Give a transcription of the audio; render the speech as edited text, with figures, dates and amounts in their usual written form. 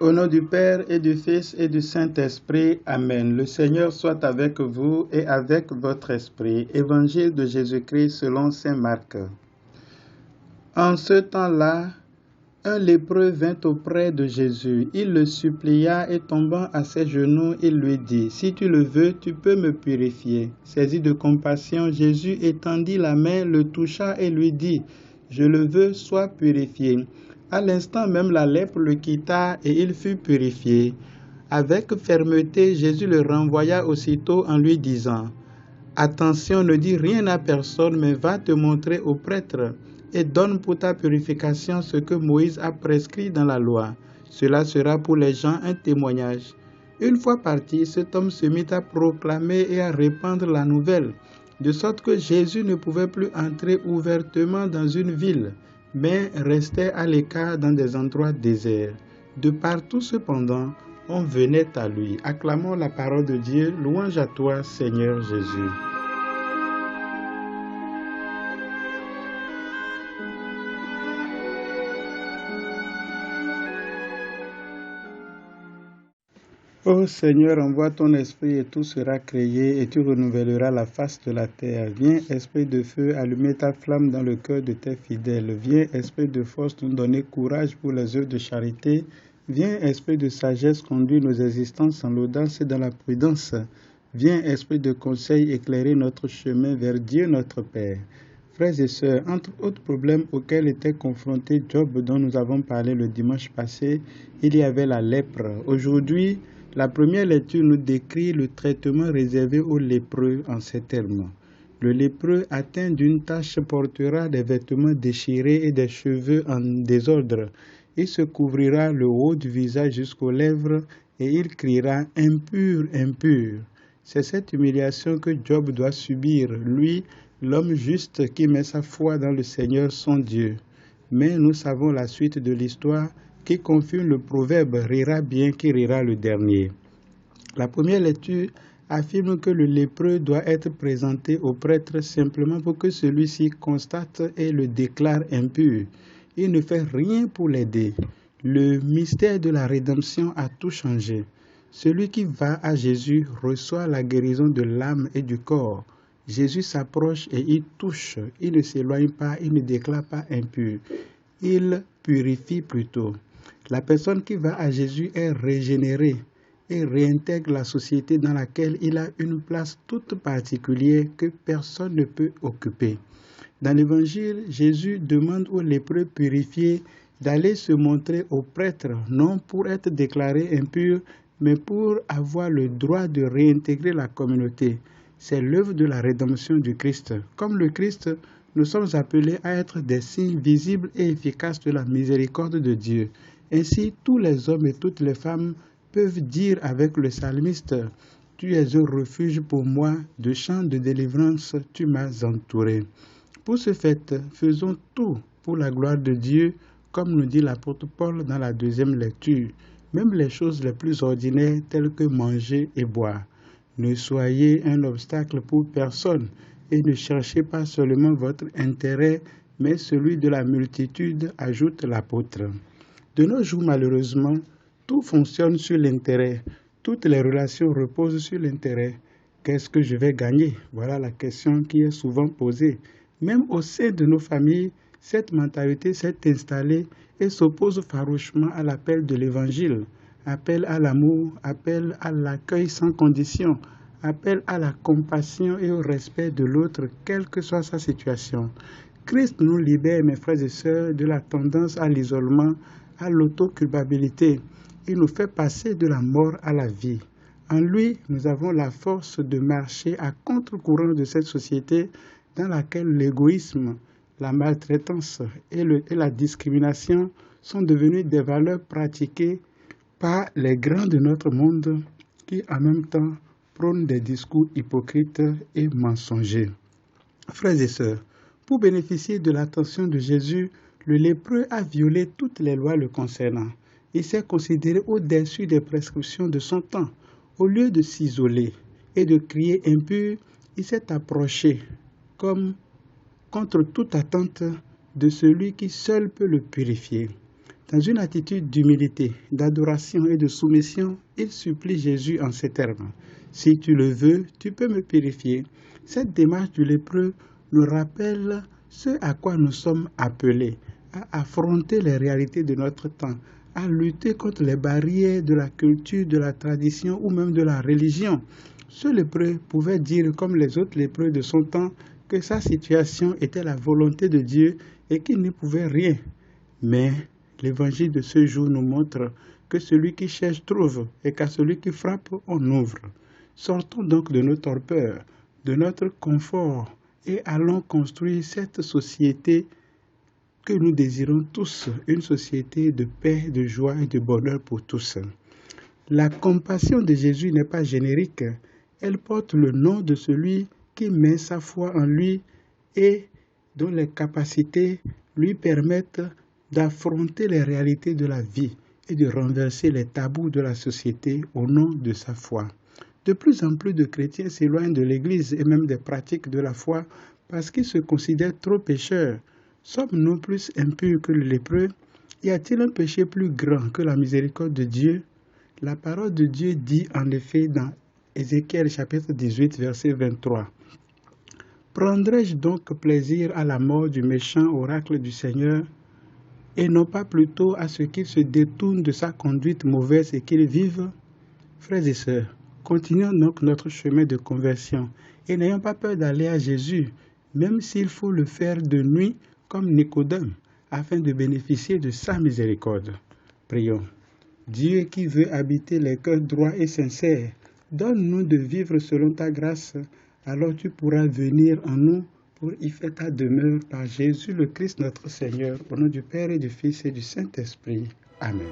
Au nom du Père et du Fils et du Saint-Esprit, Amen. Le Seigneur soit avec vous et avec votre esprit. Évangile de Jésus-Christ selon saint Marc. En ce temps-là, un lépreux vint auprès de Jésus. Il le supplia et tombant à ses genoux, il lui dit, « Si tu le veux, tu peux me purifier. » Saisi de compassion, Jésus étendit la main, le toucha et lui dit, « Je le veux, sois purifié. » À l'instant même, la lèpre le quitta et il fut purifié. Avec fermeté, Jésus le renvoya aussitôt en lui disant, « Attention, ne dis rien à personne, mais va te montrer au prêtre et donne pour ta purification ce que Moïse a prescrit dans la loi. Cela sera pour les gens un témoignage. » Une fois parti, cet homme se mit à proclamer et à répandre la nouvelle, de sorte que Jésus ne pouvait plus entrer ouvertement dans une ville, mais restait à l'écart dans des endroits déserts. De partout cependant, on venait à lui. Acclamons la parole de Dieu, louange à toi, Seigneur Jésus. Ô Seigneur, envoie ton esprit et tout sera créé et tu renouvelleras la face de la terre. Viens, esprit de feu, allumer ta flamme dans le cœur de tes fidèles. Viens, esprit de force, nous donner courage pour les œuvres de charité. Viens, esprit de sagesse, conduire nos existences en l'audace et dans la prudence. Viens, esprit de conseil, éclairer notre chemin vers Dieu notre Père. Frères et sœurs, entre autres problèmes auxquels était confronté Job, dont nous avons parlé le dimanche passé, il y avait la lèpre. Aujourd'hui, la première lecture nous décrit le traitement réservé aux lépreux en ces termes. Le lépreux atteint d'une tache portera des vêtements déchirés et des cheveux en désordre. Il se couvrira le haut du visage jusqu'aux lèvres et il criera « Impur, impur ». C'est cette humiliation que Job doit subir, lui, l'homme juste qui met sa foi dans le Seigneur son Dieu. Mais nous savons la suite de l'histoire qui confirme le proverbe « rira bien qui rira le dernier ». La première lecture affirme que le lépreux doit être présenté au prêtre simplement pour que celui-ci constate et le déclare impur. Il ne fait rien pour l'aider. Le mystère de la rédemption a tout changé. Celui qui va à Jésus reçoit la guérison de l'âme et du corps. Jésus s'approche et il touche. Il ne s'éloigne pas, il ne déclare pas impur. Il purifie plutôt. La personne qui va à Jésus est régénérée et réintègre la société dans laquelle il a une place toute particulière que personne ne peut occuper. Dans l'Évangile, Jésus demande aux lépreux purifiés d'aller se montrer au prêtre, non pour être déclarés impurs, mais pour avoir le droit de réintégrer la communauté. C'est l'œuvre de la rédemption du Christ. Comme le Christ, nous sommes appelés à être des signes visibles et efficaces de la miséricorde de Dieu. Ainsi, tous les hommes et toutes les femmes peuvent dire avec le psalmiste, « Tu es un refuge pour moi, de chants de délivrance, tu m'as entouré. » Pour ce fait, faisons tout pour la gloire de Dieu, comme nous dit l'apôtre Paul dans la deuxième lecture, même les choses les plus ordinaires telles que manger et boire. Ne soyez un obstacle pour personne et ne cherchez pas seulement votre intérêt, mais celui de la multitude, ajoute l'apôtre. De nos jours, malheureusement, tout fonctionne sur l'intérêt. Toutes les relations reposent sur l'intérêt. Qu'est-ce que je vais gagner? Voilà la question qui est souvent posée. Même au sein de nos familles, cette mentalité s'est installée et s'oppose farouchement à l'appel de l'Évangile. Appel à l'amour, appel à l'accueil sans condition, appel à la compassion et au respect de l'autre, quelle que soit sa situation. Christ nous libère, mes frères et sœurs, de la tendance à l'isolement, à l'autoculpabilité. Il nous fait passer de la mort à la vie. En lui, nous avons la force de marcher à contre-courant de cette société dans laquelle l'égoïsme, la maltraitance et la discrimination sont devenus des valeurs pratiquées par les grands de notre monde qui, en même temps, prônent des discours hypocrites et mensongers. Frères et sœurs, pour bénéficier de l'attention de Jésus, le lépreux a violé toutes les lois le concernant. Il s'est considéré au-dessus des prescriptions de son temps. Au lieu de s'isoler et de crier impur, il s'est approché comme contre toute attente de celui qui seul peut le purifier. Dans une attitude d'humilité, d'adoration et de soumission, il supplie Jésus en ces termes. « Si tu le veux, tu peux me purifier. » Cette démarche du lépreux nous rappelle ce à quoi nous sommes appelés, à affronter les réalités de notre temps, à lutter contre les barrières de la culture, de la tradition ou même de la religion. Ce lépreux pouvait dire, comme les autres lépreux de son temps, que sa situation était la volonté de Dieu et qu'il ne pouvait rien. Mais l'évangile de ce jour nous montre que celui qui cherche trouve et qu'à celui qui frappe, on ouvre. Sortons donc de nos torpeurs, de notre confort et allons construire cette société que nous désirons tous, une société de paix, de joie et de bonheur pour tous. La compassion de Jésus n'est pas générique, elle porte le nom de celui qui met sa foi en lui et dont les capacités lui permettent d'affronter les réalités de la vie et de renverser les tabous de la société au nom de sa foi. De plus en plus de chrétiens s'éloignent de l'Église et même des pratiques de la foi parce qu'ils se considèrent trop pécheurs. Sommes-nous plus impurs que le lépreux? Y a-t-il un péché plus grand que la miséricorde de Dieu? La parole de Dieu dit en effet dans Ézéchiel chapitre 18 verset 23. Prendrai-je donc plaisir à la mort du méchant oracle du Seigneur et non pas plutôt à ce qu'il se détourne de sa conduite mauvaise et qu'il vive? Frères et sœurs, continuons donc notre chemin de conversion et n'ayons pas peur d'aller à Jésus, même s'il faut le faire de nuit comme Nicodème, afin de bénéficier de sa miséricorde. Prions. Dieu qui veut habiter les cœurs droits et sincères, donne-nous de vivre selon ta grâce, alors tu pourras venir en nous pour y faire ta demeure par Jésus le Christ notre Seigneur, au nom du Père et du Fils et du Saint-Esprit. Amen.